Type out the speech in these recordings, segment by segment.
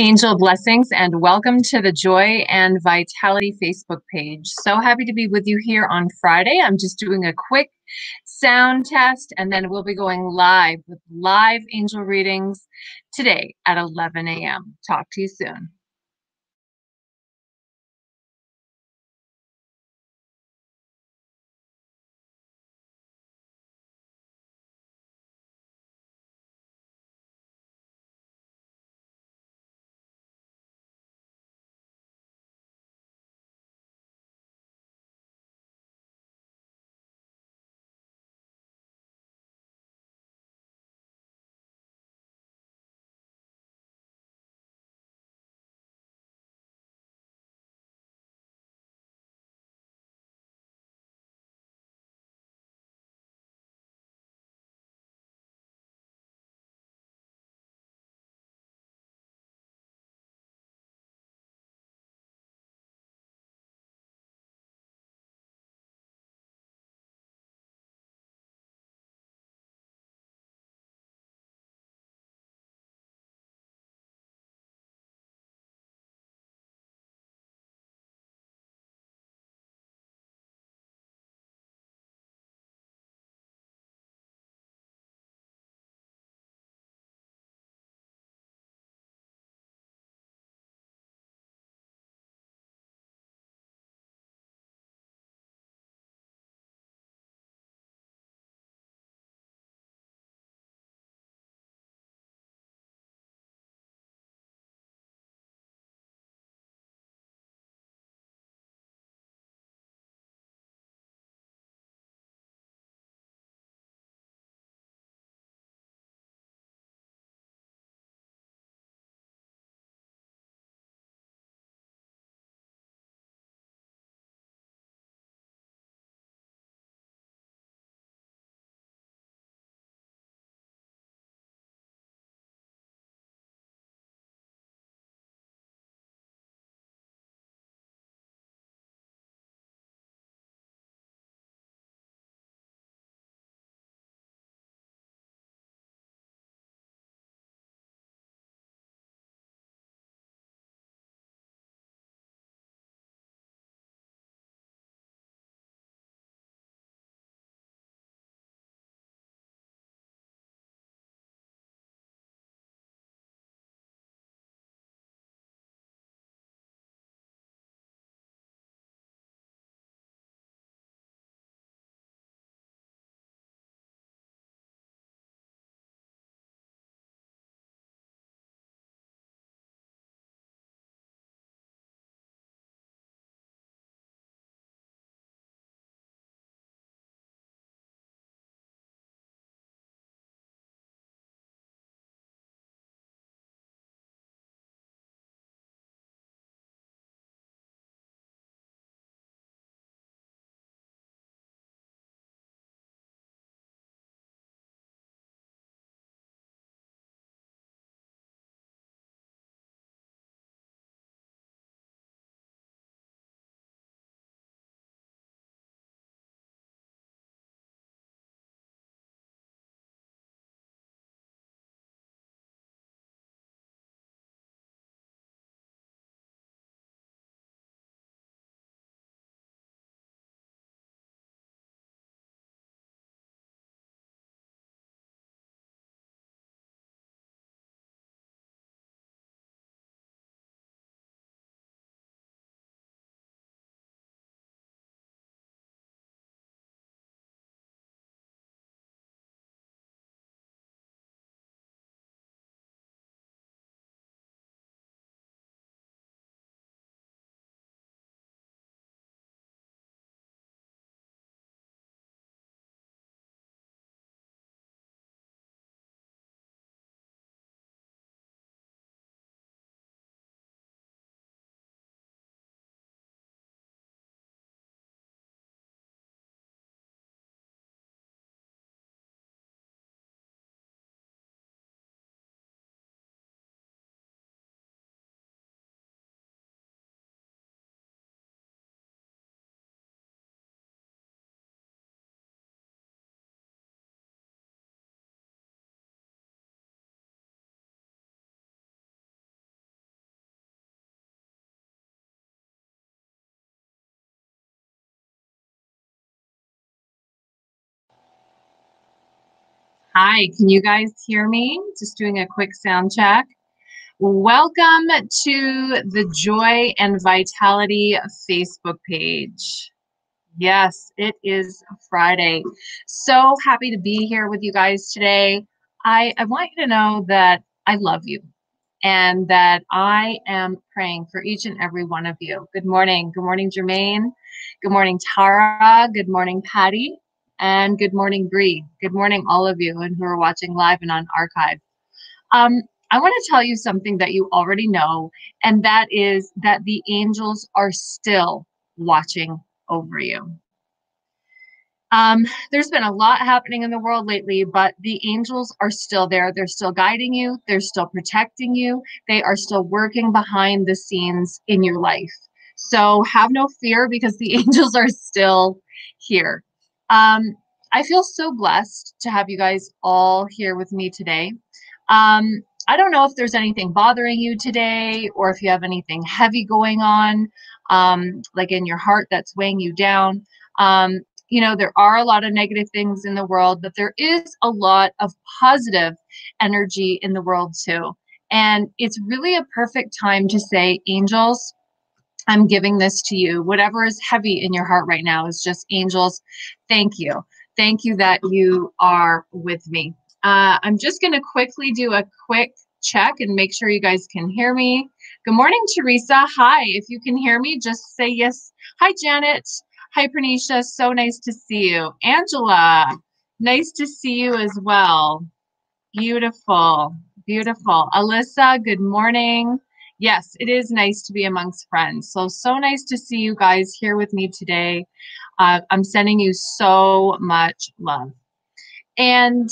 Angel blessings and welcome to the Joy and Vitality Facebook page. So happy to be with you here on Friday. I'm just doing a quick sound test and then we'll be going live with live angel readings today at 11 a.m. Talk to you soon. Hi, can you guys hear me? Just doing a quick sound check. Welcome to the Joy and Vitality Facebook page. Yes, it is Friday. So happy to be here with you guys today. I want you to know that I love you and that I am praying for each and every one of you. Good morning. Good morning, Jermaine. Good morning, Tara. Good morning, Patty. And good morning, Bree. Good morning, all of you and who are watching live and on archive. Um, I want to tell you something that you already know, and that is that the angels are still watching over you. There's been a lot happening in the world lately, but the angels are still there. They're still guiding you. They're still protecting you. They are still working behind the scenes in your life. So have no fear because the angels are still here. Um, I feel so blessed to have you guys all here with me today. I don't know if there's anything bothering you today or if you have anything heavy going on, like in your heart that's weighing you down. Um, there are a lot of negative things in the world, but there is a lot of positive energy in the world too. And it's really a perfect time to say, angels, I'm giving this to you. Whatever is heavy in your heart right now is just angels. Thank you. Thank you that you are with me. I'm just going to quickly do a quick check and make sure you guys can hear me. Good morning, Teresa. Hi. If you can hear me, just say yes. Hi, Janet. Hi, Pernisha. So nice to see you. Angela, nice to see you as well. Beautiful. Beautiful. Alyssa, good morning. Yes, it is nice to be amongst friends. So nice to see you guys here with me today. I'm sending you so much love. And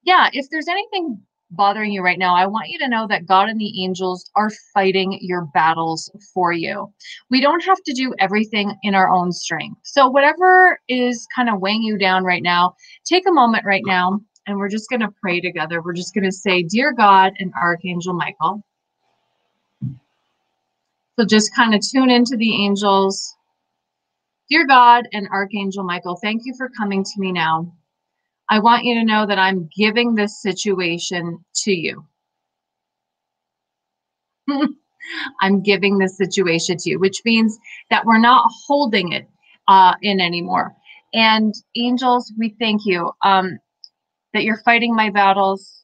yeah, if there's anything bothering you right now, I want you to know that God and the angels are fighting your battles for you. We don't have to do everything in our own strength. So whatever is kind of weighing you down right now, take a moment right now and we're just going to pray together. We're just going to say, Dear God and Archangel Michael. So just kind of tune into the angels. Dear God and Archangel Michael, thank you for coming to me now. I want you to know that I'm giving this situation to you. I'm giving this situation to you, which means that we're not holding it in anymore. And angels, we thank you that you're fighting my battles.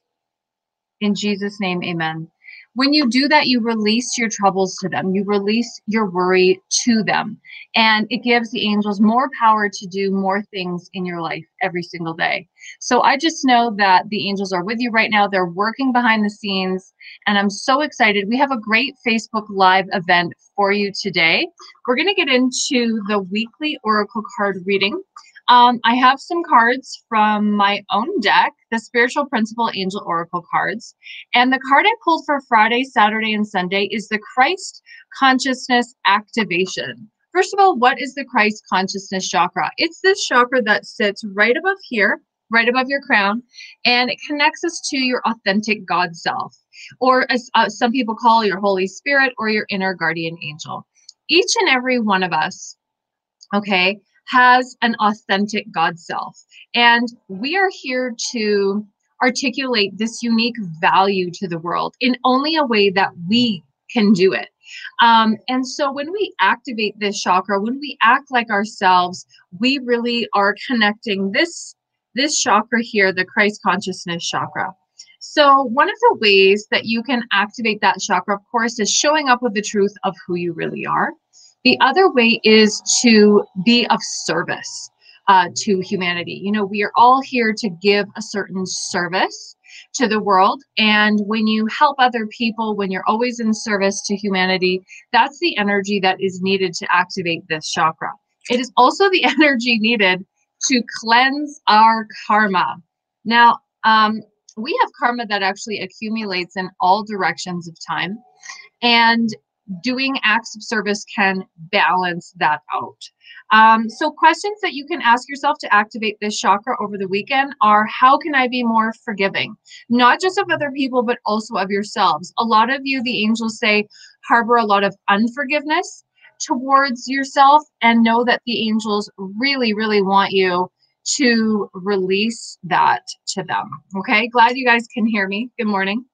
In Jesus' name, amen. When you do that, you release your troubles to them. You release your worry to them. And it gives the angels more power to do more things in your life every single day. So I just know that the angels are with you right now. They're working behind the scenes. And I'm so excited. We have a great Facebook Live event for you today. We're going to get into the weekly Oracle card reading. I have some cards from my own deck, the Spiritual Principle Angel Oracle cards. And the card I pulled for Friday, Saturday, and Sunday is the Christ Consciousness Activation. First of all, what is the Christ Consciousness Chakra? It's this chakra that sits right above here, right above your crown, and it connects us to your authentic God self, or as some people call your Holy Spirit or your inner guardian angel. Each and every one of us, okay, has an authentic God self. And we are here to articulate this unique value to the world in only a way that we can do it. And so when we activate this chakra, when we act like ourselves, we really are connecting this chakra here, the Christ Consciousness Chakra. So one of the ways that you can activate that chakra, of course, is showing up with the truth of who you really are. The other way is to be of service to humanity. You know, we are all here to give a certain service to the world. And when you help other people, when you're always in service to humanity, that's the energy that is needed to activate this chakra. It is also the energy needed to cleanse our karma. Now, we have karma that actually accumulates in all directions of time. And doing acts of service can balance that out. So questions that you can ask yourself to activate this chakra over the weekend are, how can I be more forgiving? Not just of other people, but also of yourselves. A lot of you, the angels say, harbor a lot of unforgiveness towards yourself, and know that the angels really, really want you to release that to them. Okay, glad you guys can hear me. Good morning.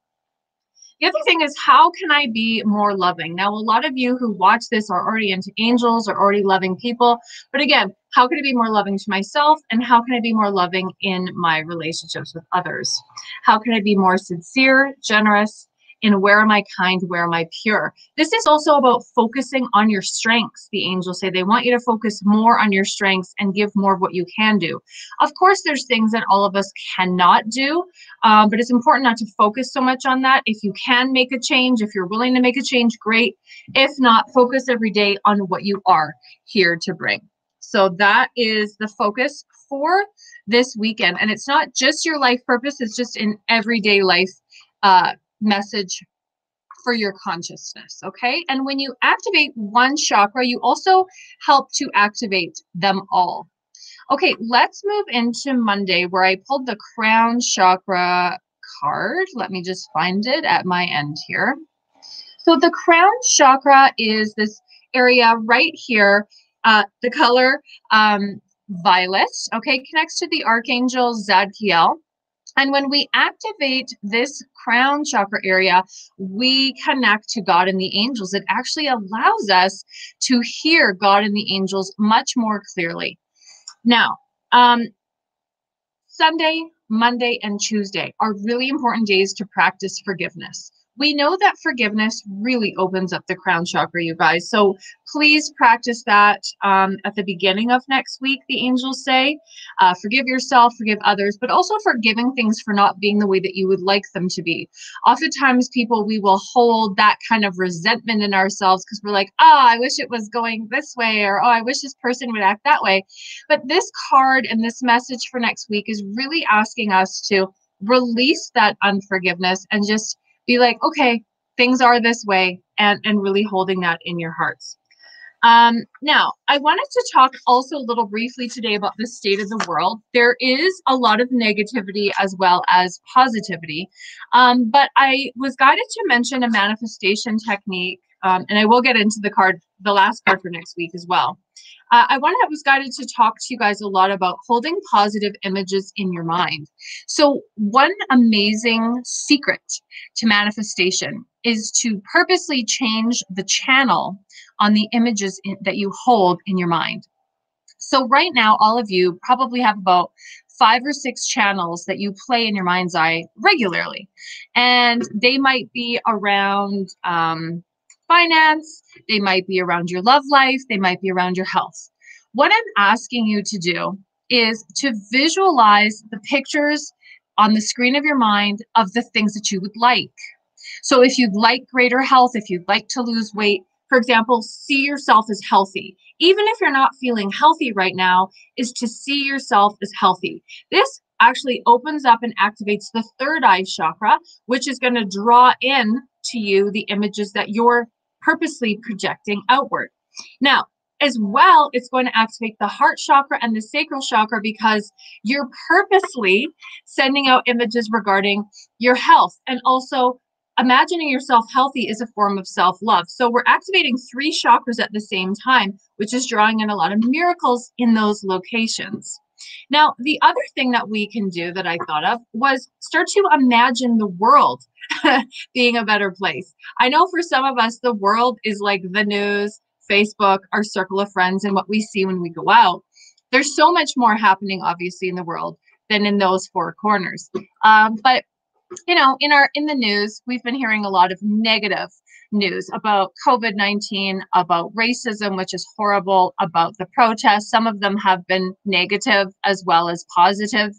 The other thing is, how can I be more loving? Now, a lot of you who watch this are already into angels, are already loving people. But again, how can I be more loving to myself? And how can I be more loving in my relationships with others? How can I be more sincere, generous? And where am I kind? Where am I pure? This is also about focusing on your strengths. The angels say they want you to focus more on your strengths and give more of what you can do. Of course, there's things that all of us cannot do, but it's important not to focus so much on that. If you can make a change, if you're willing to make a change, great. If not, focus every day on what you are here to bring. So that is the focus for this weekend. And it's not just your life purpose, it's just an everyday life message for your consciousness, okay? And when you activate one chakra, you also help to activate them all. Okay, let's move into Monday, where I pulled the crown chakra card. Let me just find it at my end here. So the crown chakra is this area right here, the color violet, okay, connects to the archangel Zadkiel. And when we activate this crown chakra area, we connect to God and the angels. It actually allows us to hear God and the angels much more clearly. Now, Sunday, Monday, and Tuesday are really important days to practice forgiveness. We know that forgiveness really opens up the crown chakra, you guys. So please practice that at the beginning of next week, the angels say. Forgive yourself, forgive others, but also forgiving things for not being the way that you would like them to be. Oftentimes, people, we will hold that kind of resentment in ourselves because we're like, oh, I wish it was going this way, or oh, I wish this person would act that way. But this card and this message for next week is really asking us to release that unforgiveness and just be like, okay, things are this way, and really holding that in your hearts. Now, I wanted to talk also a little briefly today about the state of the world. There is a lot of negativity as well as positivity, but I was guided to mention a manifestation technique, and I will get into the last card for next week as well. I was guided to talk to you guys a lot about holding positive images in your mind. So one amazing secret to manifestation is to purposely change the channel on the images that you hold in your mind. So right now, all of you probably have about 5 or 6 channels that you play in your mind's eye regularly. And they might be around finance, they might be around your love life, they might be around your health. What I'm asking you to do is to visualize the pictures on the screen of your mind of the things that you would like. So if you'd like greater health, if you'd like to lose weight, for example, see yourself as healthy. Even if you're not feeling healthy right now, is to see yourself as healthy. This actually opens up and activates the third eye chakra, which is going to draw in to you the images that you're purposely projecting outward. Now, as well, it's going to activate the heart chakra and the sacral chakra because you're purposely sending out images regarding your health. And also, imagining yourself healthy is a form of self-love. So we're activating 3 chakras at the same time, which is drawing in a lot of miracles in those locations. Now, the other thing that we can do that I thought of was start to imagine the world being a better place. I know for some of us, the world is like the news, Facebook, our circle of friends, and what we see when we go out. There's so much more happening, obviously, in the world than in those 4 corners. But you know, in the news, we've been hearing a lot of negative news about COVID-19, about racism, which is horrible, about the protests. Some of them have been negative as well as positive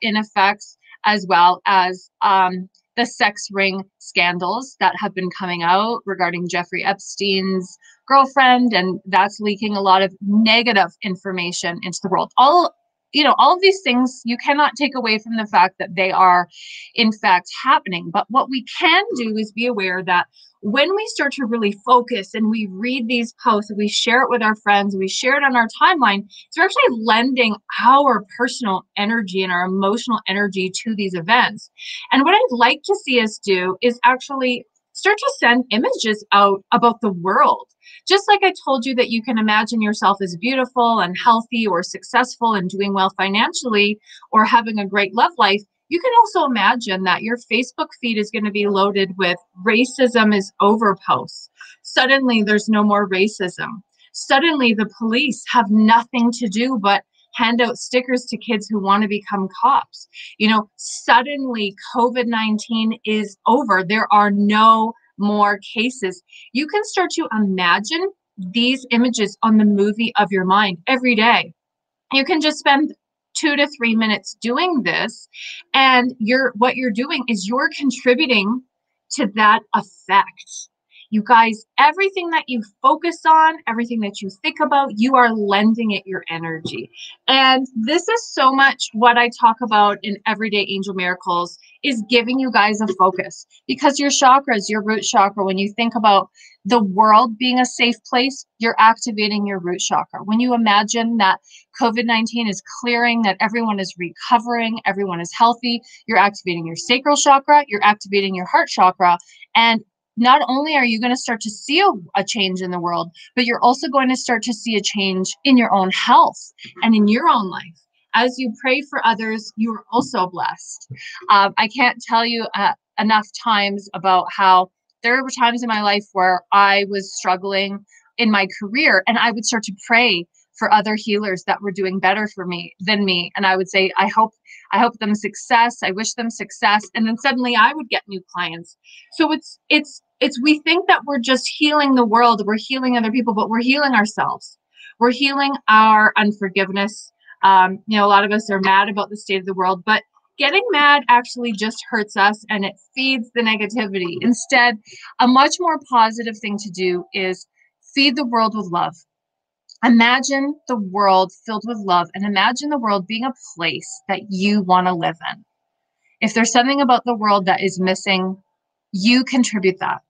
in effects, as well as the sex ring scandals that have been coming out regarding Jeffrey Epstein's girlfriend, and that's leaking a lot of negative information into the world. All of these things you cannot take away from the fact that they are in fact happening. But what we can do is be aware that when we start to really focus and we read these posts and we share it with our friends, we share it on our timeline, so we're actually lending our personal energy and our emotional energy to these events. And what I'd like to see us do is actually start to send images out about the world. Just like I told you that you can imagine yourself as beautiful and healthy or successful and doing well financially or having a great love life, you can also imagine that your Facebook feed is going to be loaded with racism is over posts. Suddenly, there's no more racism. Suddenly, the police have nothing to do but hand out stickers to kids who want to become cops. You know, suddenly COVID-19 is over. There are no more cases. You can start to imagine these images on the movie of your mind every day. You can just spend 2 to 3 minutes doing this, and what you're doing is you're contributing to that effect. You guys, everything that you focus on, everything that you think about, you are lending it your energy. And this is so much what I talk about in Everyday Angel Miracles, is giving you guys a focus, because your chakras, your root chakra, when you think about the world being a safe place, you're activating your root chakra. When you imagine that COVID-19 is clearing, that everyone is recovering, everyone is healthy, you're activating your sacral chakra, you're activating your heart chakra. And not only are you going to start to see a change in the world, but you're also going to start to see a change in your own health and in your own life. As you pray for others, you are also blessed. I can't tell you enough times about how there were times in my life where I was struggling in my career, and I would start to pray for other healers that were doing better for me than me. And I would say, I hope them success. I wish them success. And then suddenly I would get new clients. So we think that we're just healing the world, we're healing other people, but we're healing ourselves. We're healing our unforgiveness. You know, a lot of us are mad about the state of the world, but getting mad actually just hurts us and it feeds the negativity. Instead, a much more positive thing to do is feed the world with love. Imagine the world filled with love, and imagine the world being a place that you want to live in. If there's something about the world that is missing, you contribute that.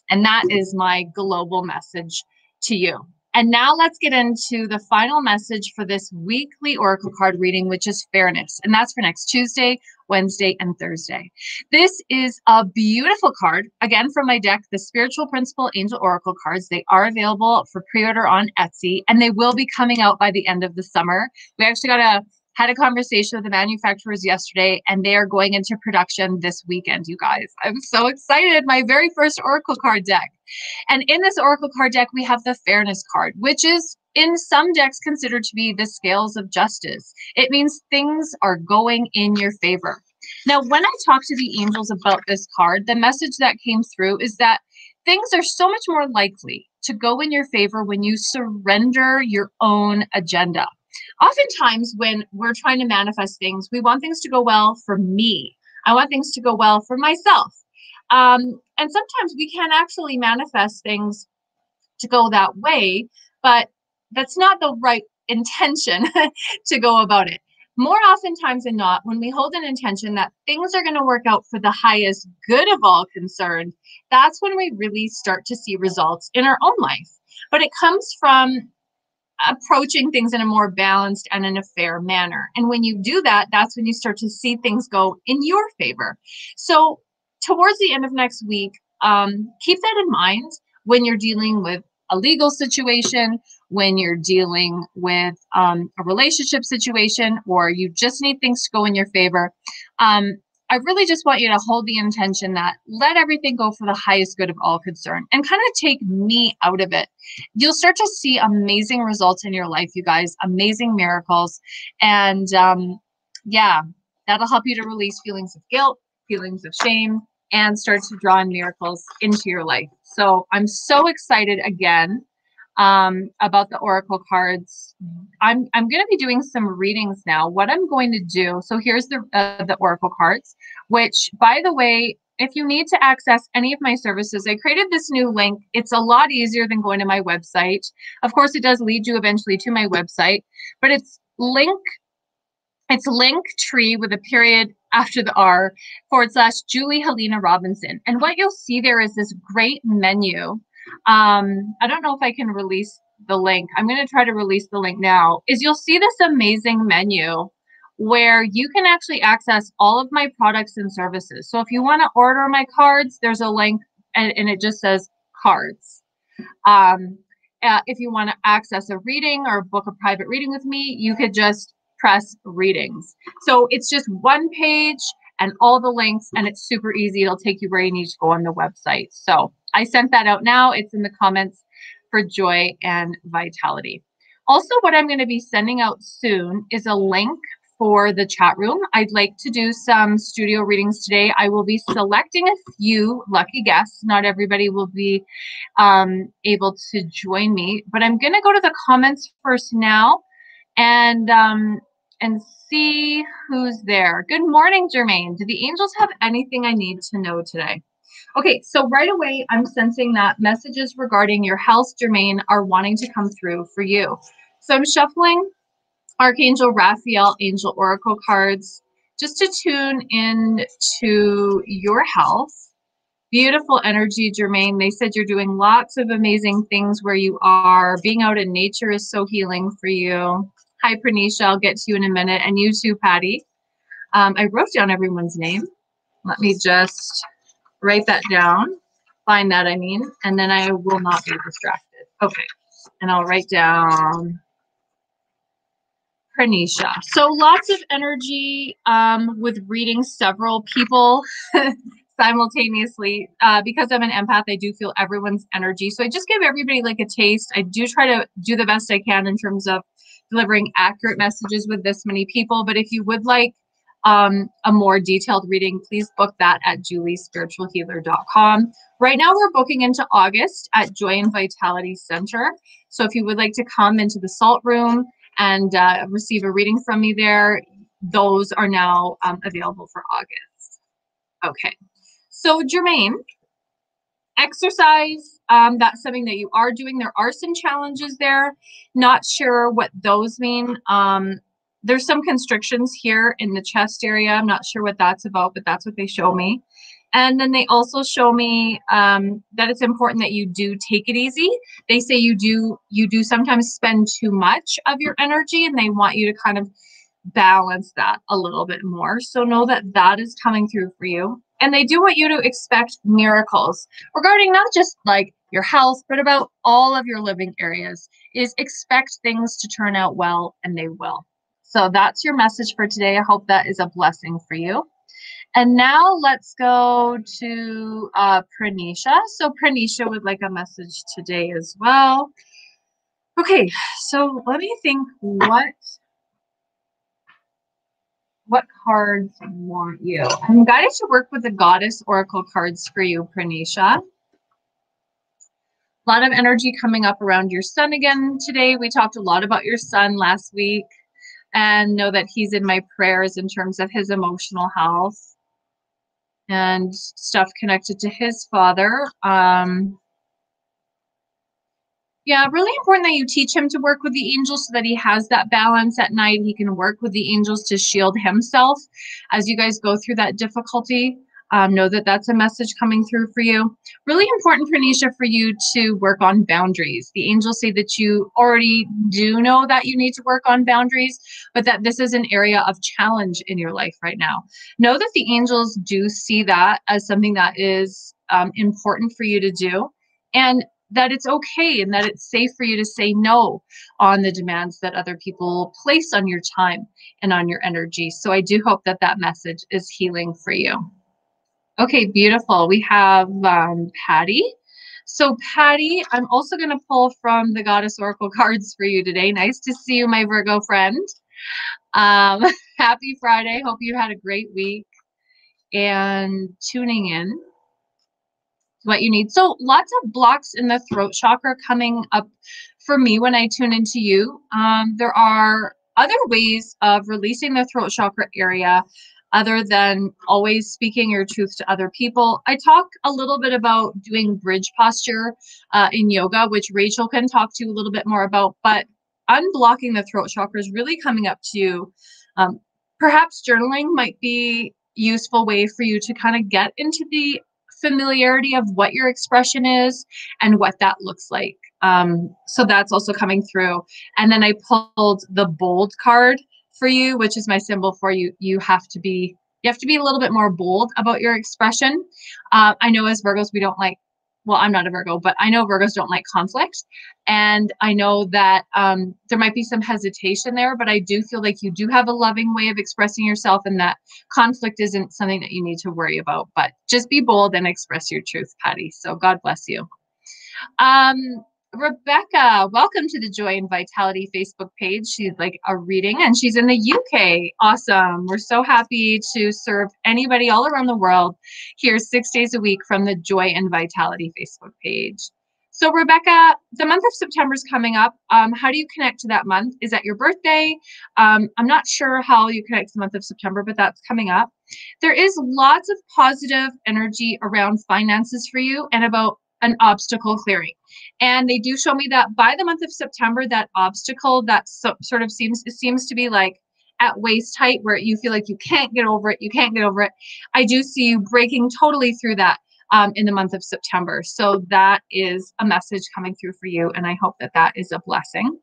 And that is my global message to you. And now let's get into the final message for this weekly Oracle card reading, which is fairness. And that's for next Tuesday, Wednesday, and Thursday. This is a beautiful card, again, from my deck, the Spiritual Principle Angel Oracle cards. They are available for pre-order on Etsy, and they will be coming out by the end of the summer. We actually had a conversation with the manufacturers yesterday, and they are going into production this weekend, you guys. I'm so excited. My very first Oracle card deck. And in this Oracle card deck, we have the Fairness card, which is in some decks considered to be the scales of justice. It means things are going in your favor. Now, when I talked to the angels about this card, the message that came through is that things are so much more likely to go in your favor when you surrender your own agenda. Oftentimes, when we're trying to manifest things, we want things to go well for me. I want things to go well for myself. And sometimes we can actually manifest things to go that way, but that's not the right intention to go about it. More oftentimes than not, when we hold an intention that things are going to work out for the highest good of all concerned, that's when we really start to see results in our own life. But it comes from approaching things in a more balanced and in a fair manner. And when you do that, that's when you start to see things go in your favor. So towards the end of next week, keep that in mind when you're dealing with a legal situation, when you're dealing with a relationship situation, or you just need things to go in your favor. I really just want you to hold the intention that let everything go for the highest good of all concerned and kind of take me out of it. You'll start to see amazing results in your life, you guys, amazing miracles. And yeah, that'll help you to release feelings of guilt, feelings of shame, and start to draw in miracles into your life. So I'm so excited again about the Oracle cards. I'm going to be doing some readings now. What I'm going to do, so here's the Oracle cards, which, by the way, if you need to access any of my services, I created this new link. It's a lot easier than going to my website. Of course, it does lead you eventually to my website, but it's Linktree with a period after the R / Julie Helena Robinson. And what you'll see there is this great menu. I don't know if I can release the link. I'm going to try to release the link now. You'll see this amazing menu where you can actually access all of my products and services. So if you want to order my cards, there's a link and it just says cards. If you want to access a reading or book a private reading with me, you could just press readings. So it's just one page and all the links, and it's super easy. It'll take you where you need to go on the website. So I sent that out now. It's in the comments for Joy and Vitality. Also, what I'm going to be sending out soon is a link for the chat room. I'd like to do some studio readings today. I will be selecting a few lucky guests. Not everybody will be able to join me, but I'm going to go to the comments first now and see who's there. Good morning, Jermaine. Do the angels have anything I need to know today? Okay, so right away, I'm sensing that messages regarding your health, Jermaine, are wanting to come through for you. So I'm shuffling Archangel Raphael Angel Oracle cards just to tune in to your health. Beautiful energy, Jermaine. They said you're doing lots of amazing things where you are. Being out in nature is so healing for you. Hi, Pranisha. I'll get to you in a minute. And you too, Patty. I wrote down everyone's name. Let me just write that down. Find that, I mean. And then I will not be distracted. Okay. And I'll write down Pranisha. So lots of energy with reading several people simultaneously. Because I'm an empath, I do feel everyone's energy. So I just give everybody like a taste. I do try to do the best I can in terms of delivering accurate messages with this many people. But if you would like a more detailed reading, please book that at juliespiritualhealer.com. Right now we're booking into August at Joy and Vitality Center. So if you would like to come into the Salt Room and receive a reading from me there, those are now available for August. Okay. So Jermaine, exercise, that's something that you are doing. There are some challenges there. Not sure what those mean. There's some constrictions here in the chest area. I'm not sure what that's about, but that's what they show me. And then they also show me that it's important that you do take it easy. They say you do sometimes spend too much of your energy, and they want you to kind of balance that a little bit more. So know that that is coming through for you. And they do want you to expect miracles regarding not just like your health, but about all of your living areas. Is expect things to turn out well, and they will. So that's your message for today. I hope that is a blessing for you. And now let's go to Pranisha. So Pranisha would like a message today as well. Okay, so let me think what cards want you. I'm guided to work with the Goddess Oracle cards for you, Pranisha. A lot of energy coming up around your sun again today. We talked a lot about your son last week, and know that he's in my prayers in terms of his emotional health and stuff connected to his father. Yeah, really important that you teach him to work with the angels so that he has that balance at night. He can work with the angels to shield himself as you guys go through that difficulty. Know that that's a message coming through for you. Really important, Pranisha, for you to work on boundaries. The angels say that you already do know that you need to work on boundaries, but that this is an area of challenge in your life right now. Know that the angels do see that as something that is important for you to do, and that it's okay and that it's safe for you to say no on the demands that other people place on your time and on your energy. So I do hope that that message is healing for you. Okay, beautiful. We have Patty. So Patty, I'm also going to pull from the Goddess Oracle cards for you today. Nice to see you, my Virgo friend. Happy Friday. Hope you had a great week and tuning in. What you need. So lots of blocks in the throat chakra coming up for me when I tune into you. There are other ways of releasing the throat chakra area other than always speaking your truth to other people. I talk a little bit about doing bridge posture in yoga, which Rachel can talk to you a little bit more about, but unblocking the throat chakra is really coming up to you. Perhaps journaling might be a useful way for you to kind of get into the familiarity of what your expression is and what that looks like. So that's also coming through. And then I pulled the bold card for you, which is my symbol for you. You have to be You have to be a little bit more bold about your expression. I know as Virgos, we don't like, well, I'm not a Virgo, but I know Virgos don't like conflict. And I know that there might be some hesitation there, but I do feel like you do have a loving way of expressing yourself, and that conflict isn't something that you need to worry about. But just be bold and express your truth, Patty. So God bless you. Rebecca, welcome to the Joy and Vitality Facebook page. She's like a reading, and she's in the UK. Awesome. We're so happy to serve anybody all around the world here 6 days a week from the Joy and Vitality Facebook page. So Rebecca, the month of September is coming up. How do you connect to that month? Is that your birthday? I'm not sure how you connect to the month of September, but that's coming up. There is lots of positive energy around finances for you and about an obstacle clearing. And they do show me that by the month of September, that obstacle that sort of seems to be like at waist height, where you feel like you can't get over it. You can't get over it. I do see you breaking totally through that in the month of September. So that is a message coming through for you. And I hope that that is a blessing.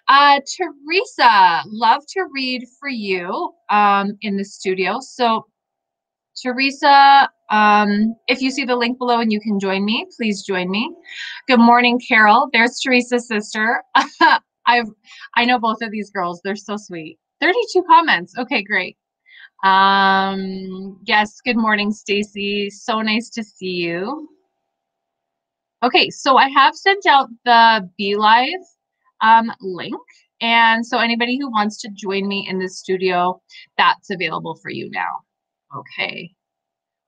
Teresa, love to read for you in the studio. So Teresa, if you see the link below and you can join me, please join me. Good morning, Carol. There's Teresa's sister. I know both of these girls. They're so sweet. 32 comments. Okay, great. Yes, good morning, Stacy. So nice to see you. Okay, so I have sent out the BeLive link. And so anybody who wants to join me in the studio, that's available for you now. Okay,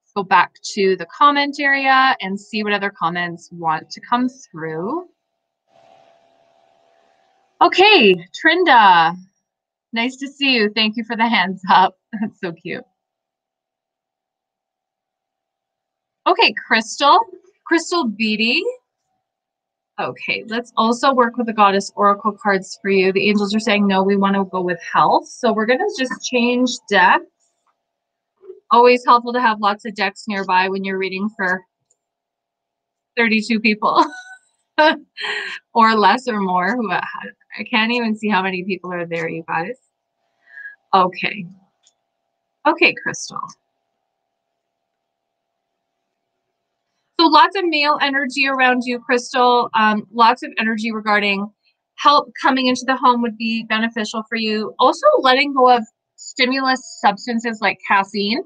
let's go back to the comment area and see what other comments want to come through. Okay, Trinda, nice to see you. Thank you for the hands up. That's so cute. Okay, Crystal Beatty. Okay, let's also work with the Goddess Oracle cards for you. The angels are saying, no, we want to go with health. So we're going to just change decks. Always helpful to have lots of decks nearby when you're reading for 32 people or less or more. I can't even see how many people are there, you guys. Okay. Okay, Crystal. So lots of male energy around you, Crystal. Lots of energy regarding help coming into the home would be beneficial for you. Also letting go of stimulus substances like caffeine.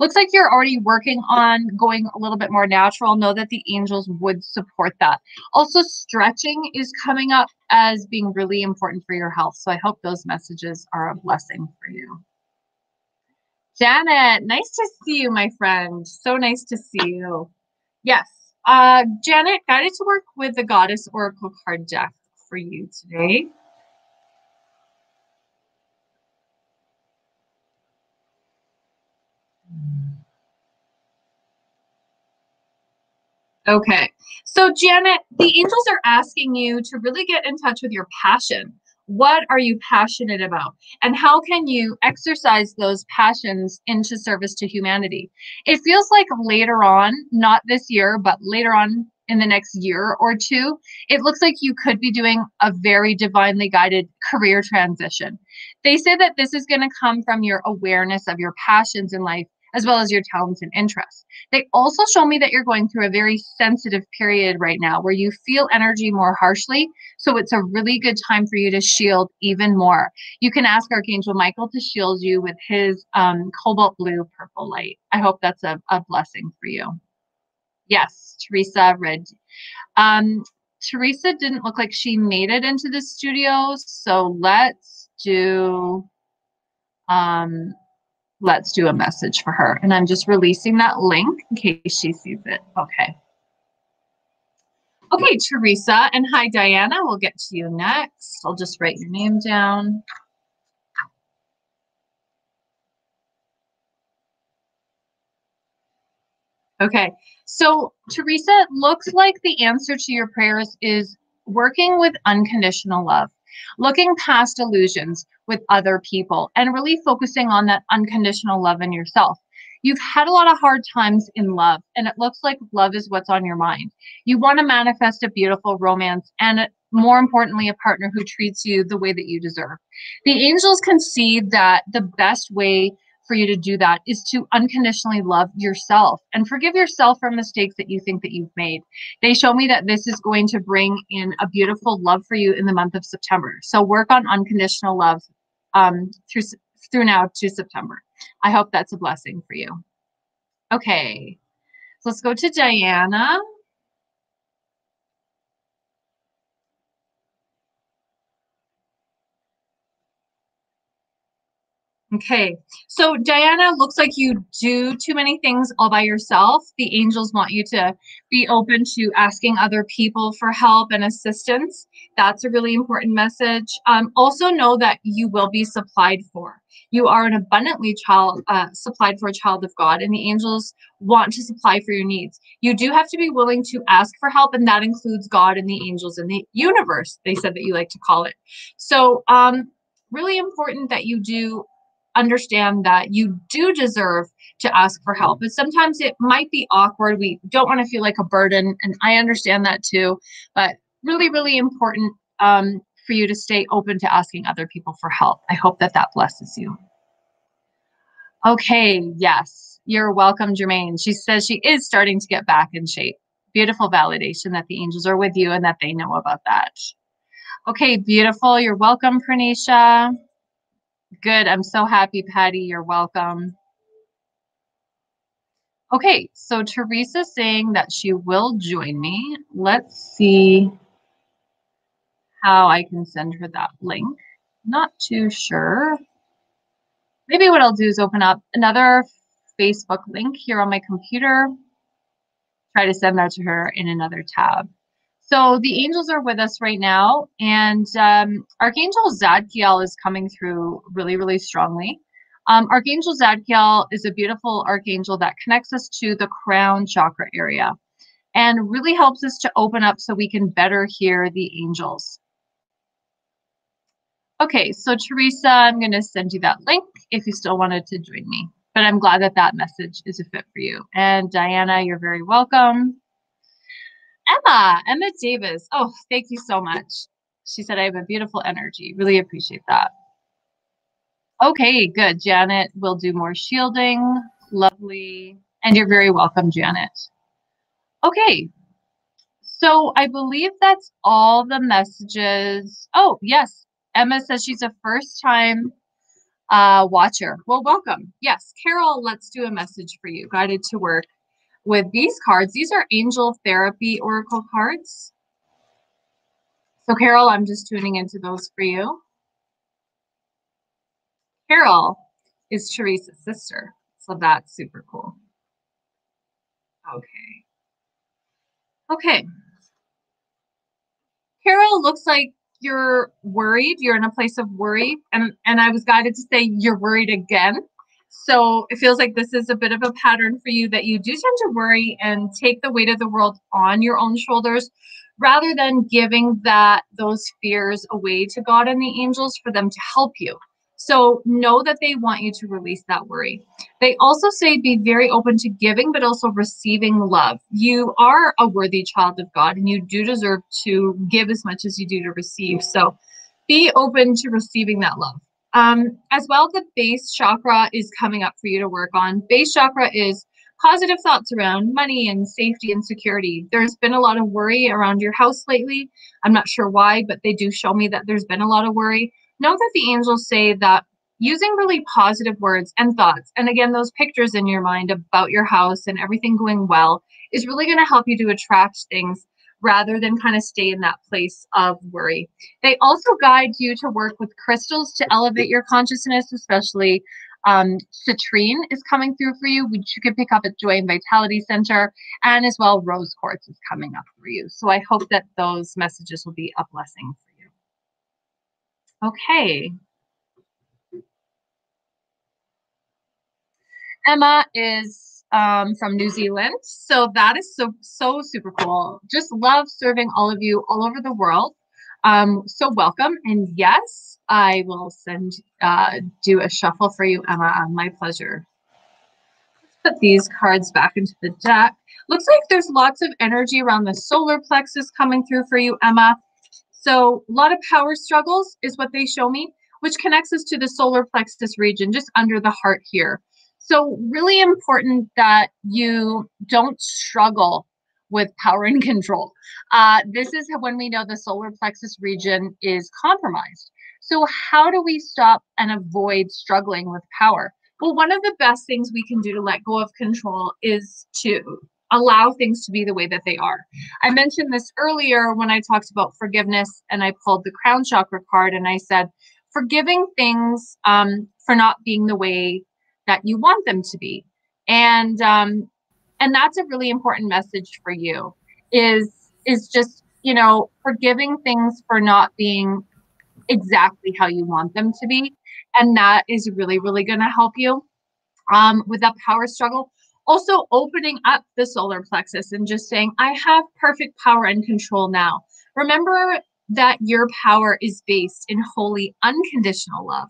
Looks like you're already working on going a little bit more natural. Know that the angels would support that. Also, stretching is coming up as being really important for your health. So I hope those messages are a blessing for you. Janet, nice to see you, my friend. So nice to see you. Yes, Janet, guided to work with the Goddess Oracle card deck for you today. Okay, so Janet, the angels are asking you to really get in touch with your passion. What are you passionate about? And how can you exercise those passions into service to humanity? It feels like later on, not this year, but later on in the next year or two, it looks like you could be doing a very divinely guided career transition. They say that this is going to come from your awareness of your passions in life, as well as your talents and interests. They also show me that you're going through a very sensitive period right now where you feel energy more harshly. So it's a really good time for you to shield even more. You can ask Archangel Michael to shield you with his cobalt blue purple light. I hope that's a blessing for you. Yes, Teresa read. Teresa didn't look like she made it into the studio. So let's do a message for her. And I'm just releasing that link in case she sees it. Okay. Okay, Teresa. And hi, Diana. We'll get to you next. I'll just write your name down. Okay. So, Teresa, it looks like the answer to your prayers is working with unconditional love, looking past illusions with other people, and really focusing on that unconditional love in yourself. You've had a lot of hard times in love, and it looks like love is what's on your mind. You want to manifest a beautiful romance and, more importantly, a partner who treats you the way that you deserve. The angels can see that the best way for you to do that is to unconditionally love yourself and forgive yourself for mistakes that you think that you've made. They show me that this is going to bring in a beautiful love for you in the month of September. So work on unconditional love through now to September. I hope that's a blessing for you. Okay, so let's go to Diana. Okay, so Diana, looks like you do too many things all by yourself. The angels want you to be open to asking other people for help and assistance. That's a really important message. Also know that you will be supplied for. You are an abundantly supplied for a child of God, and the angels want to supply for your needs. You do have to be willing to ask for help, and that includes God and the angels and the universe, they said that you like to call it. So really important that you do understand that you do deserve to ask for help. But sometimes it might be awkward. We don't want to feel like a burden, and I understand that too. But really, really important for you to stay open to asking other people for help. I hope that that blesses you. Okay, yes, you're welcome, Jermaine. She says she is starting to get back in shape. Beautiful validation that the angels are with you and that they know about that. Okay, beautiful. You're welcome, Pranisha. Good. I'm so happy, Patty. You're welcome. Okay, so Teresa's saying that she will join me. Let's see how I can send her that link. Not too sure. Maybe what I'll do is open up another Facebook link here on my computer. Try to send that to her in another tab. So the angels are with us right now, and Archangel Zadkiel is coming through really, really strongly. Archangel Zadkiel is a beautiful archangel that connects us to the crown chakra area and really helps us to open up so we can better hear the angels. Okay, so Teresa, I'm going to send you that link if you still wanted to join me. But I'm glad that that message is a fit for you. And Diana, you're very welcome. Emma Davis. Oh, thank you so much. She said I have a beautiful energy. Really appreciate that. Okay, good. Janet will do more shielding. Lovely. And you're very welcome, Janet. Okay. So I believe that's all the messages. Oh, yes. Emma says she's a first-time watcher. Well, welcome. Yes, Carol, let's do a message for you. Guided to work with these cards. These are Angel Therapy Oracle cards. So Carol, I'm just tuning into those for you. Carol is Teresa's sister, so that's super cool. Okay. Carol, looks like you're worried. You're in a place of worry, and I was guided to say you're worried again. So it feels like this is a bit of a pattern for you, that you do tend to worry and take the weight of the world on your own shoulders rather than giving those fears away to God and the angels for them to help you. So know that they want you to release that worry. They also say be very open to giving, but also receiving love. You are a worthy child of God, and you do deserve to give as much as you do to receive. So be open to receiving that love. As well, the base chakra is coming up for you to work on. Base chakra is positive thoughts around money and safety and security. There's been a lot of worry around your house lately. I'm not sure why, but they do show me that there's been a lot of worry. Know that the angels say that using really positive words and thoughts, and again, those pictures in your mind about your house and everything going well, is really going to help you to attract things rather than kind of stay in that place of worry. They also guide you to work with crystals to elevate your consciousness, especially citrine is coming through for you, which you can pick up at Joy and Vitality Center, and as well rose quartz is coming up for you. So I hope that those messages will be a blessing for you. Okay. Emma is from New Zealand, so that is so super cool. Just love serving all of you all over the world. So welcome, and yes, I will do a shuffle for you, Emma. My pleasure. Let's put these cards back into the deck. Looks like there's lots of energy around the solar plexus coming through for you, Emma. So a lot of power struggles is what they show me. which connects us to the solar plexus region just under the heart here. So really important that you don't struggle with power and control. This is when we know the solar plexus region is compromised. So how do we stop and avoid struggling with power? Well, one of the best things we can do to let go of control is to allow things to be the way that they are. I mentioned this earlier when I talked about forgiveness, and I pulled the crown chakra card and I said, forgiving things for not being the way that you want them to be. And that's a really important message for you is just, you know, forgiving things for not being exactly how you want them to be. And that is really, really going to help you with that power struggle. Also opening up the solar plexus and just saying, I have perfect power and control now. Remember that your power is based in holy, unconditional love,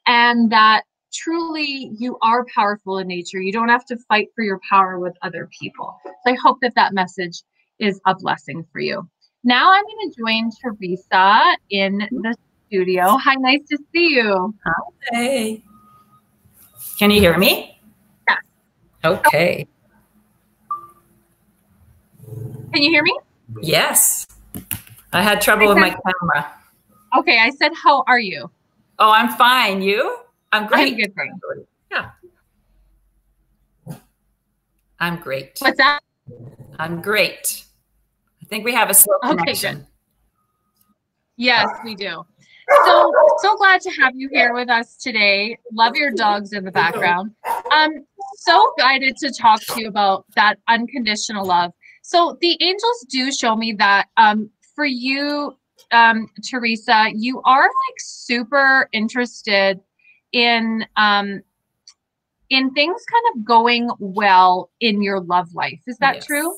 and that truly you are powerful in nature. You don't have to fight for your power with other people. So I hope that that message is a blessing for you. Now I'm going to join Teresa in the studio. Hi, nice to see you. Hey. Can you hear me? Yes. Okay. Can you hear me? Yes. I had trouble with my camera. Okay, I said, how are you? Oh, I'm fine. You? I'm great. I'm good, thanks. Yeah. I'm great. What's that? I'm great. I think we have a slow connection. Good. Yes, we do. So glad to have you here with us today. Love your dogs in the background. I'm so excited to talk to you about that unconditional love. So the angels do show me that for you, Teresa, you are like super interested in things kind of going well in your love life. Is that true?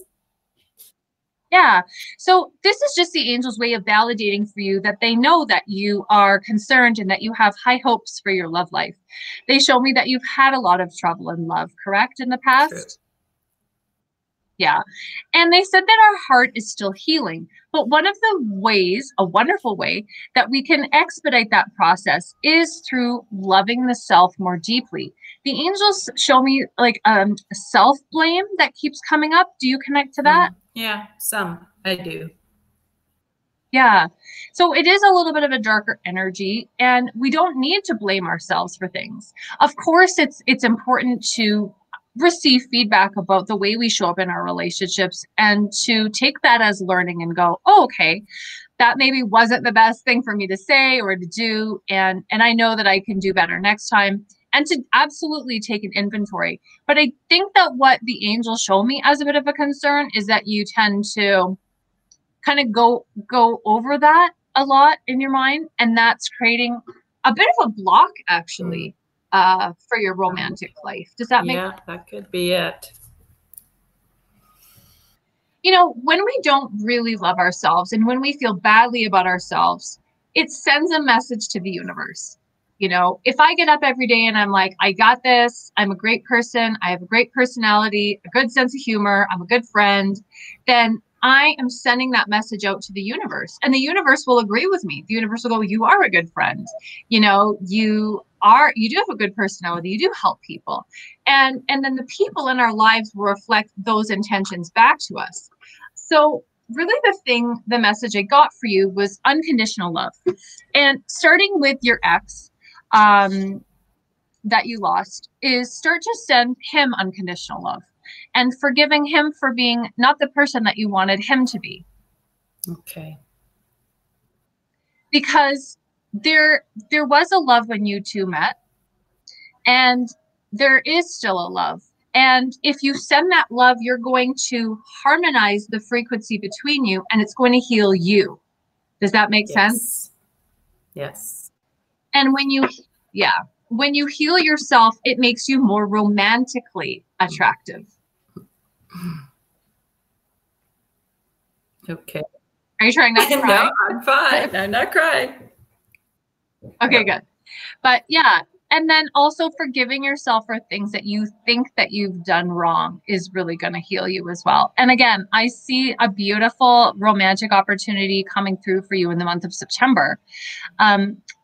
Yeah. So this is just the angels' way of validating for you that they know that you are concerned and that you have high hopes for your love life. They show me that you've had a lot of trouble in love, correct, in the past? True. Yeah. And they said that our heart is still healing. But one of the ways, a wonderful way, that we can expedite that process is through loving the self more deeply. The angels show me like self-blame that keeps coming up. Do you connect to that? Yeah, some I do. Yeah. So it is a little bit of a darker energy, and we don't need to blame ourselves for things. Of course, it's important to receive feedback about the way we show up in our relationships and to take that as learning and go, oh, okay, that maybe wasn't the best thing for me to say or to do. And I know that I can do better next time, and to absolutely take an inventory. But I think that what the angels show me as a bit of a concern is that you tend to kind of go over that a lot in your mind. And that's creating a bit of a block actually for your romantic life. Does that make sense? Yeah, that could be it. You know, when we don't really love ourselves and when we feel badly about ourselves, it sends a message to the universe. You know, if I get up every day and I'm like, I got this, I'm a great person, I have a great personality, a good sense of humor, I'm a good friend, then I am sending that message out to the universe, and the universe will agree with me. The universe will go, you are a good friend. You know, you do have a good personality. You do help people. And then the people in our lives will reflect those intentions back to us. So really the message I got for you was unconditional love. And starting with your ex that you lost is start to send him unconditional love and forgiving him for being not the person that you wanted him to be. Okay. Because there was a love when you two met, and there is still a love. And if you send that love, you're going to harmonize the frequency between you, and it's going to heal you. Does that make sense? Yes. And when you heal yourself, it makes you more romantically attractive. Okay. Are you trying not to cry? No, I'm fine. I'm not crying. Okay, good. But yeah, and then also forgiving yourself for things that you think that you've done wrong is really going to heal you as well. And again, I see a beautiful romantic opportunity coming through for you in the month of September.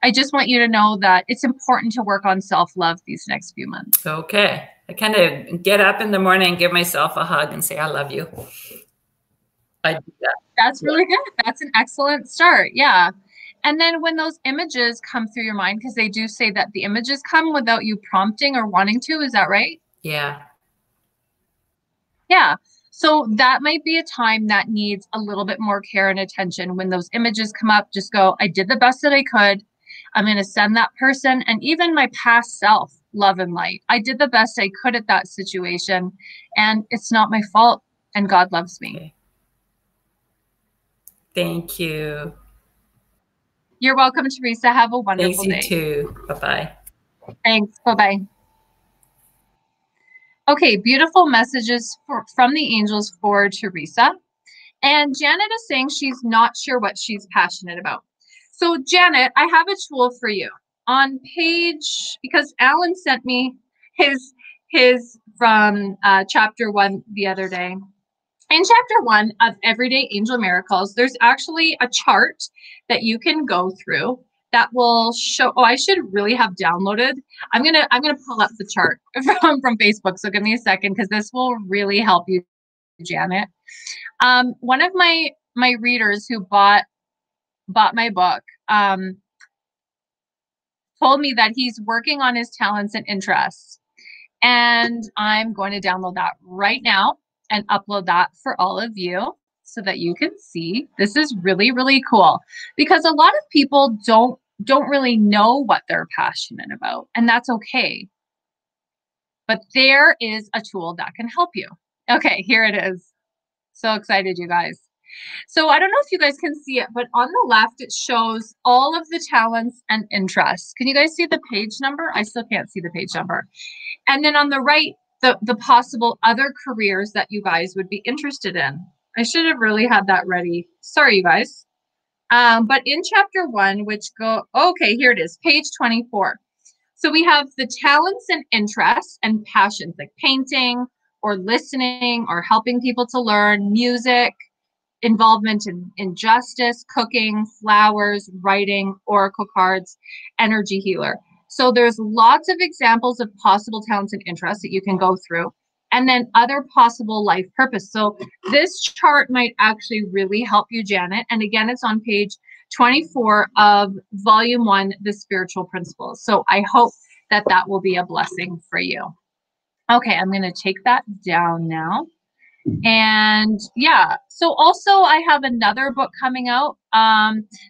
I just want you to know that it's important to work on self-love these next few months. Okay. I kind of get up in the morning and give myself a hug and say, I love you. I do that. That's really good. That's an excellent start. Yeah. And then when those images come through your mind, because they do say that the images come without you prompting or wanting to, is that right? Yeah. Yeah. So that might be a time that needs a little bit more care and attention. When those images come up, just go, I did the best that I could. I'm going to send that person and even my past self love and light. I did the best I could at that situation, and it's not my fault, and God loves me. Okay. Thank you. You're welcome, Teresa. Have a wonderful day. Thanks, you too. Bye-bye. Thanks. Bye-bye. Okay, beautiful messages from the angels for Teresa. And Janet is saying she's not sure what she's passionate about. So Janet, I have a tool for you. On page, because Alan sent me his from chapter 1 the other day. In chapter 1 of Everyday Angel Miracles, there's actually a chart that you can go through that will show. Oh, I should really have downloaded. I'm gonna pull up the chart from Facebook. So give me a second, because this will really help you, Janet. One of my readers who bought my book told me that he's working on his talents and interests, and I'm going to download that right now and upload that for all of you so that you can see. This is really, really cool, because a lot of people don't really know what they're passionate about, and that's okay. But there is a tool that can help you. Okay, here it is. So excited, you guys. So I don't know if you guys can see it, but on the left, it shows all of the talents and interests. Can you guys see the page number? I still can't see the page number. And then on the right, the possible other careers that you guys would be interested in. I should have really had that ready. Sorry, you guys. But in chapter 1, okay, here it is, page 24. So we have the talents and interests and passions, like painting or listening or helping people to learn, music, involvement in justice, cooking, flowers, writing, oracle cards, energy healer. So there's lots of examples of possible talents and interests that you can go through, and then other possible life purpose. So this chart might actually really help you, Janet. And again, it's on page 24 of volume 1, The Spiritual Principles. So I hope that that will be a blessing for you. Okay, I'm going to take that down now. And yeah, so also I have another book coming out.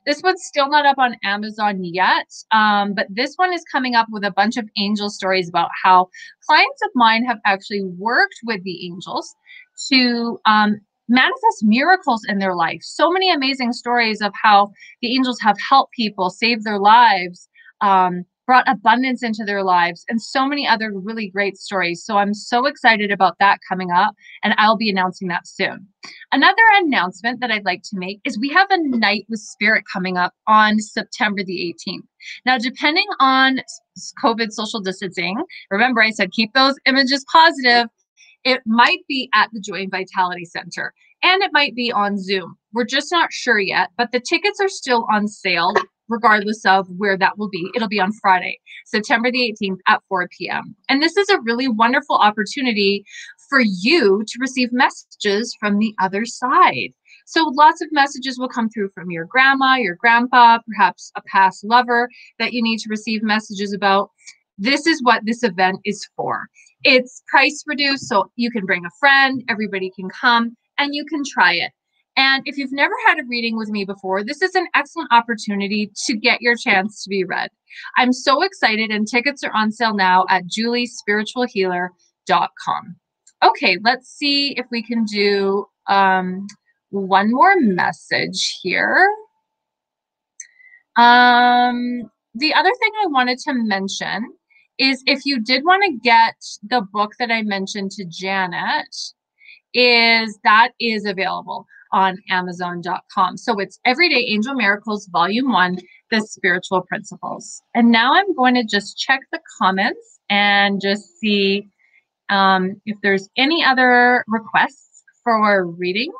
This one's still not up on Amazon yet, but this one is coming up with a bunch of angel stories about how clients of mine have actually worked with the angels to manifest miracles in their life. So many amazing stories of how the angels have helped people, saved their lives, brought abundance into their lives, and so many other really great stories. So I'm so excited about that coming up, and I'll be announcing that soon. Another announcement that I'd like to make is we have a night with spirit coming up on September the 18th. Now, depending on COVID social distancing, remember I said keep those images positive, it might be at the Joy and Vitality Center, and it might be on Zoom. We're just not sure yet, but the tickets are still on sale regardless of where that will be. It'll be on Friday, September the 18th at 4 p.m. And this is a really wonderful opportunity for you to receive messages from the other side. So lots of messages will come through from your grandma, your grandpa, perhaps a past lover that you need to receive messages about. This is what this event is for. It's price reduced, so you can bring a friend, everybody can come, and you can try it. And if you've never had a reading with me before, this is an excellent opportunity to get your chance to be read. I'm so excited, and tickets are on sale now at juliespiritualhealer.com. Okay, let's see if we can do one more message here. The other thing I wanted to mention is if you did want to get the book that I mentioned to Janet, that is available on Amazon.com. So it's Everyday Angel Miracles, Volume 1, The Spiritual Principles. And now I'm going to just check the comments and just see if there's any other requests for readings,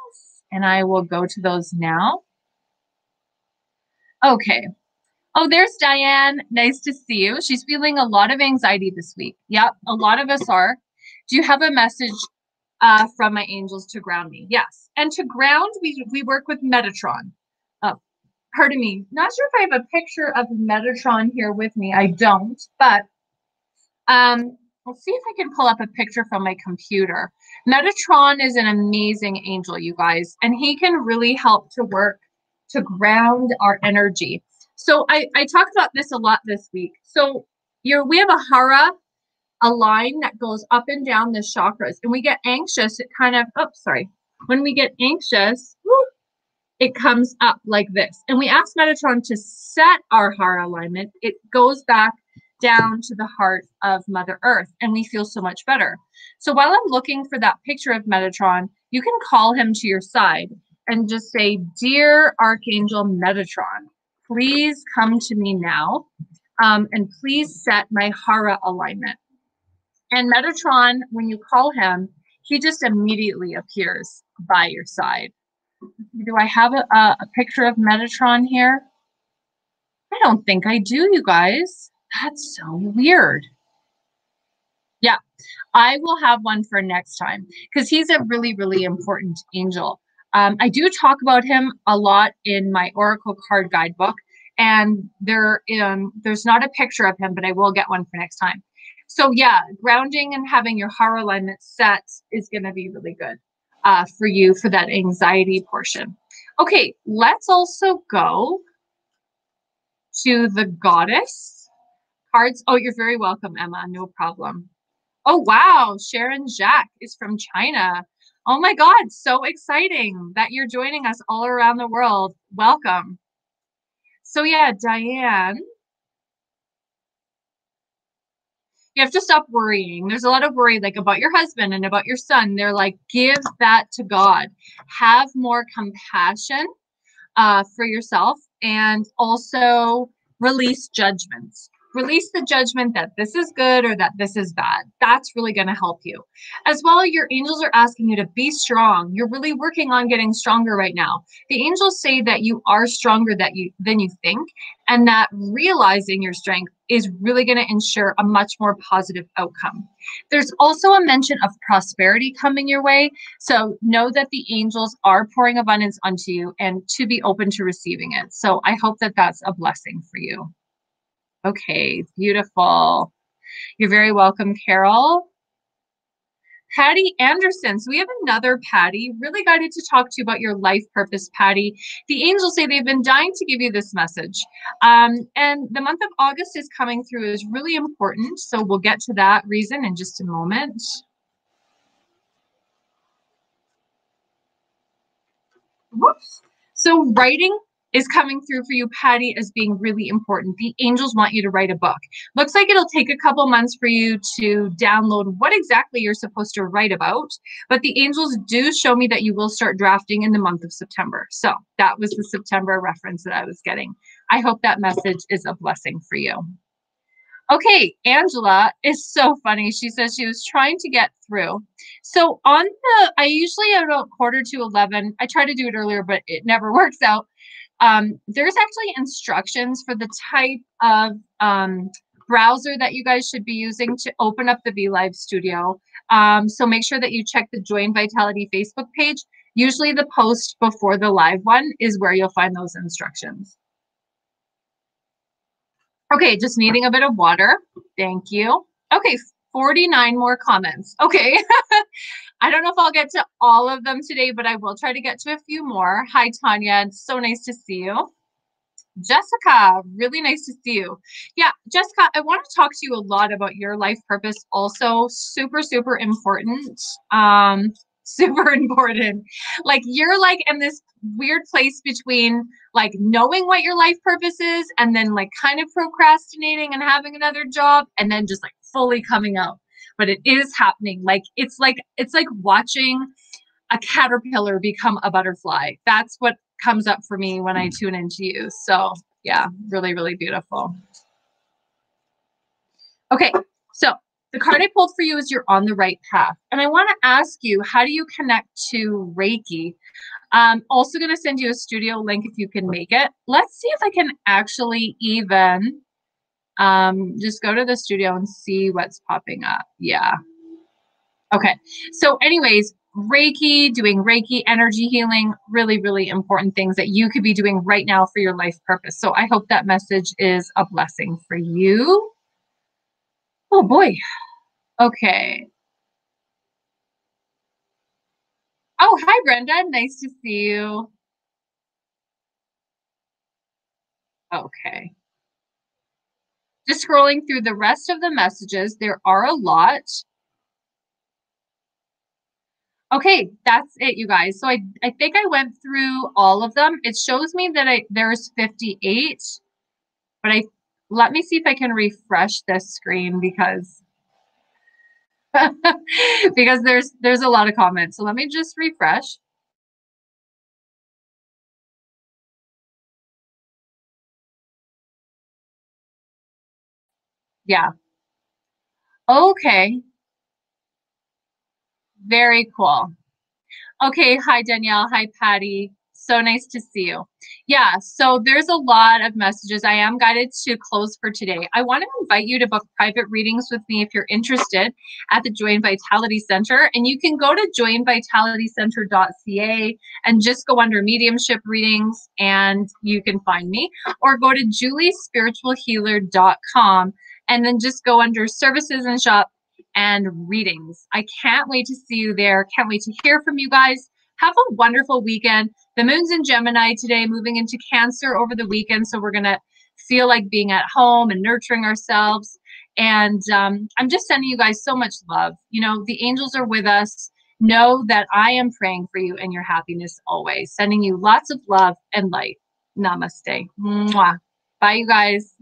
and I will go to those now. Okay. Oh, there's Diane. Nice to see you. She's feeling a lot of anxiety this week. Yep, a lot of us are. Do you have a message from my angels to ground me? Yes. And to ground, we work with Metatron. Pardon me. Not sure if I have a picture of Metatron here with me. I don't, but let's see if I can pull up a picture from my computer. Metatron is an amazing angel, you guys, and he can really help to work to ground our energy. So I talked about this a lot this week. So we have a hara, a line that goes up and down the chakras, and we get anxious. It kind of, when we get anxious, it comes up like this. And we ask Metatron to set our hara alignment. It goes back down to the heart of Mother Earth, and we feel so much better. So while I'm looking for that picture of Metatron, you can call him to your side and just say, "Dear Archangel Metatron, please come to me now, and please set my hara alignment." And Metatron, when you call him, he just immediately appears by your side. Do I have a picture of Metatron here? I don't think I do, you guys. That's so weird. Yeah, I will have one for next time because he's a really, really important angel. I do talk about him a lot in my Oracle card guidebook, and there's not a picture of him, but I will get one for next time. So yeah, grounding and having your hara alignment set is going to be really good for you for that anxiety portion. Okay, let's also go to the goddess cards. Oh, you're very welcome, Emma. No problem. Oh, wow. Sharon Jacques is from China. Oh my God, so exciting that you're joining us all around the world. Welcome. So yeah, Diane, you have to stop worrying. There's a lot of worry like about your husband and about your son. They're like, give that to God. Have more compassion for yourself, and also release judgments. Release the judgment that this is good or that this is bad. That's really going to help you. As well, your angels are asking you to be strong. You're really working on getting stronger right now. The angels say that you are stronger than you think, and that realizing your strength is really going to ensure a much more positive outcome. There's also a mention of prosperity coming your way. So know that the angels are pouring abundance onto you and to be open to receiving it. So I hope that that's a blessing for you. Okay, beautiful. You're very welcome, Carol. Patty Anderson. So we have another Patty. Really excited to talk to you about your life purpose, Patty. The angels say they've been dying to give you this message. And the month of August is coming through is really important. So we'll get to that reason in just a moment. Whoops. So writing is coming through for you, Patty, as being really important. The angels want you to write a book. Looks like it'll take a couple months for you to download what exactly you're supposed to write about, but the angels do show me that you will start drafting in the month of September. So that was the September reference that I was getting. I hope that message is a blessing for you. Okay, Angela is so funny. She says she was trying to get through. So I usually about 10:45. I try to do it earlier, but it never works out. There's actually instructions for the type of browser that you guys should be using to open up the VLive Studio. So make sure that you check the Joy and Vitality Facebook page. Usually the post before the live one is where you'll find those instructions. Okay, just needing a bit of water. Thank you. Okay, 49 more comments. Okay. I don't know if I'll get to all of them today, but I will try to get to a few more. Hi, Tanya. It's so nice to see you. Jessica, really nice to see you. Yeah, Jessica, I want to talk to you a lot about your life purpose also. Super, super important. Super important. Like you're like in this weird place between like knowing what your life purpose is and then like kind of procrastinating and having another job and then just like fully coming out. But it is happening. Like it's like watching a caterpillar become a butterfly. That's what comes up for me when I tune into you. So yeah, really, really beautiful. Okay, so The card I pulled for you is you're on the right path. And I want to ask you, how do you connect to Reiki? Also going to send you a studio link if you can make it. Let's see if I can actually even just go to the studio and see what's popping up. Yeah. Okay. So anyways, Reiki, doing Reiki, energy healing, really, really important things that you could be doing right now for your life purpose. So I hope that message is a blessing for you. Oh boy. Okay. Oh, hi, Brenda. Nice to see you. Okay. Just scrolling through the rest of the messages. There are a lot. Okay, that's it, you guys. So I think I went through all of them. It shows me that there's 58, but let me see if I can refresh this screen because because there's a lot of comments. So let me just refresh. Yeah. Okay. Very cool. Okay, hi Danielle, hi Patty. So nice to see you. Yeah, so there's a lot of messages. I am guided to close for today. I want to invite you to book private readings with me if you're interested at the Joy and Vitality Center. And you can go to joyandvitalitycenter.ca and just go under mediumship readings and you can find me. Or go to juliespiritualhealer.com and then just go under services and shop and readings. I can't wait to see you there. Can't wait to hear from you guys. Have a wonderful weekend. The moon's in Gemini today, moving into Cancer over the weekend. So we're going to feel like being at home and nurturing ourselves. And I'm just sending you guys so much love. You know, the angels are with us. Know that I am praying for you and your happiness always. Sending you lots of love and light. Namaste. Mwah. Bye, you guys.